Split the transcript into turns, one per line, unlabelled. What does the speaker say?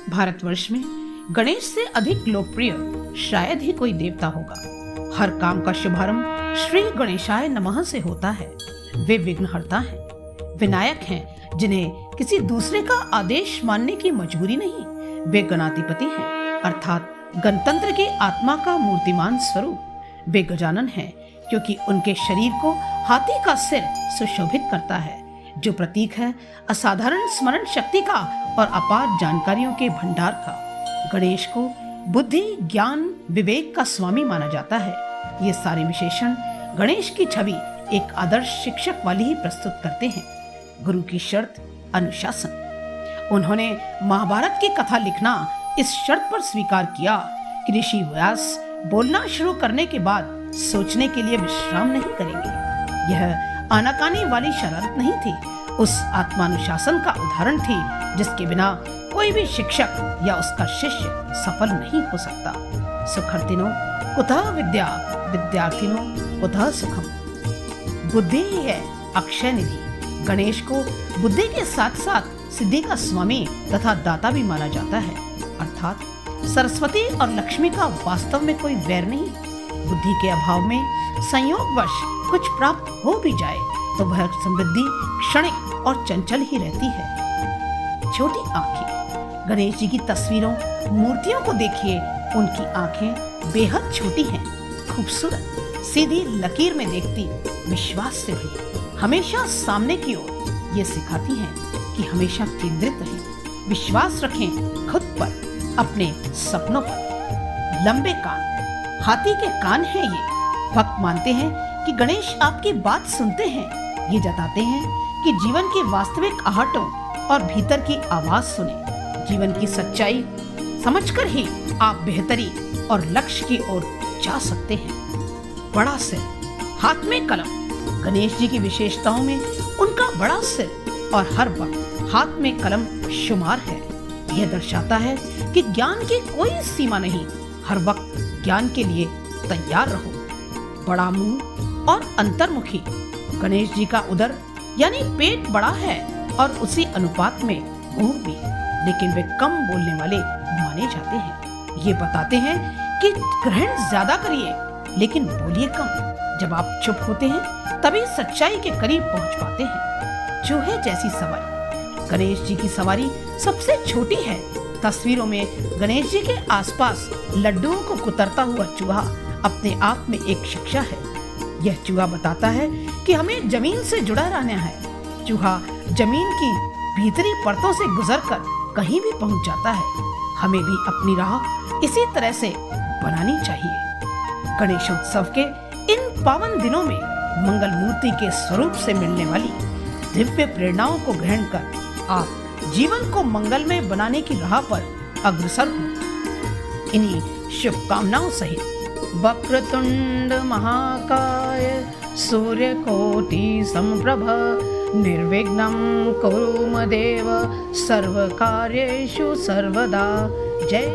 भारतवर्ष में गणेश से अधिक लोकप्रिय शायद ही कोई देवता होगा। हर काम का शुभारंभ श्री गणेशाय नमः से होता है। वे विघ्नहर्ता हैं, विनायक हैं, जिन्हें किसी दूसरे का आदेश मानने की मजबूरी नहीं। वे गणाधिपति हैं, अर्थात गणतंत्र की आत्मा का मूर्तिमान स्वरूप। वे गजानन हैं, क्योंकि उनके शरीर को हाथी का सिर सुशोभित करता है, जो प्रतीक है असाधारण स्मरण शक्ति का और अपार जानकारियों के भंडार का। गणेश को बुद्धि, ज्ञान, विवेक का स्वामी माना जाता है। ये सारे विशेषण गणेश की छवि एक आदर्श शिक्षक वाली ही प्रस्तुत करते हैं। गुरु की शर्त अनुशासन। उन्होंने महाभारत की कथा लिखना इस शर्त पर स्वीकार किया कि ऋषि व्यास बोलना शुरू करने के बाद सोचने के लिए विश्राम नहीं करेंगे। यह आनाकानी वाली शरारत नहीं थी, उस आत्मानुशासन का उदाहरण थी जिसके बिना कोई भी शिक्षक या उसका शिष्य सफल नहीं हो सकता। सुखर्तिनो कुतः विद्या, विद्यार्थिनो कुतः सुखम। बुद्धि ही है अक्षय निधि। गणेश को बुद्धि के साथ साथ सिद्धि का स्वामी तथा दाता भी माना जाता है, अर्थात सरस्वती और लक्ष्मी का वास्तव में कोई वैर नहीं। बुद्धि के अभाव में संयोगवश कुछ प्राप्त हो भी जाए तो वह समृद्धि क्षणिक और चंचल ही रहती है। छोटी आंखें। गणेश जी की तस्वीरों, मूर्तियों को देखिए, उनकी आंखें बेहद छोटी हैं, खूबसूरत, सीधी लकीर में देखती, विश्वास से भी हमेशा सामने की ओर। ये सिखाती हैं कि हमेशा केंद्रित रहें, विश्वास रखें खुद पर, अपने सपनों पर। लंबे कान। हाथी के कान हैं ये। भक्त मानते हैं कि गणेश आपकी बात सुनते हैं। ये जताते हैं कि जीवन की वास्तविक आहटों और भीतर की आवाज सुने। जीवन की सच्चाई समझकर ही आप बेहतरी और लक्ष्य की ओर जा सकते हैं। बड़ा सिर। हाथ में कलम। गणेश जी की विशेषताओं में उनका बड़ा सिर और हर वक्त हाथ में कलम शुमार है। यह दर्शाता है कि ज्ञान की कोई सीमा नहीं, हर वक्त ज्ञान के लिए तैयार रहो। बड़ा मुंह और अंतर्मुखी। गणेश जी का उदर यानी पेट बड़ा है और उसी अनुपात में मुंह भी, लेकिन वे कम बोलने वाले माने जाते हैं। ये बताते हैं कि ग्रहण ज्यादा करिए लेकिन बोलिए कम। जब आप चुप होते हैं तभी सच्चाई के करीब पहुंच पाते हैं। चूहे जैसी सवारी। गणेश जी की सवारी सबसे छोटी है। तस्वीरों में गणेश जी के आसपास लड्डुओं को कुतरता हुआ चूहा अपने आप में एक शिक्षा है। यह चूहा बताता है कि हमें जमीन से जुड़ा रहना है। चूहा जमीन की भीतरी परतों से गुजरकर कहीं भी पहुंच जाता है। हमें भी अपनी राह इसी तरह से बनानी चाहिए। गणेशोत्सव के इन पावन दिनों में मंगल मूर्ति के स्वरूप से मिलने वाली दिव्य प्रेरणाओं को ग्रहण कर आप जीवन को मंगलमय बनाने की राह पर अग्रसर हो। इन्हीं शुभकामनाओं सहित वक्रतुंड महाकाय सूर्यकोटि समप्रभ निर्विघ्नं कुरु मदेव सर्वकार्येषु सर्वदा। जय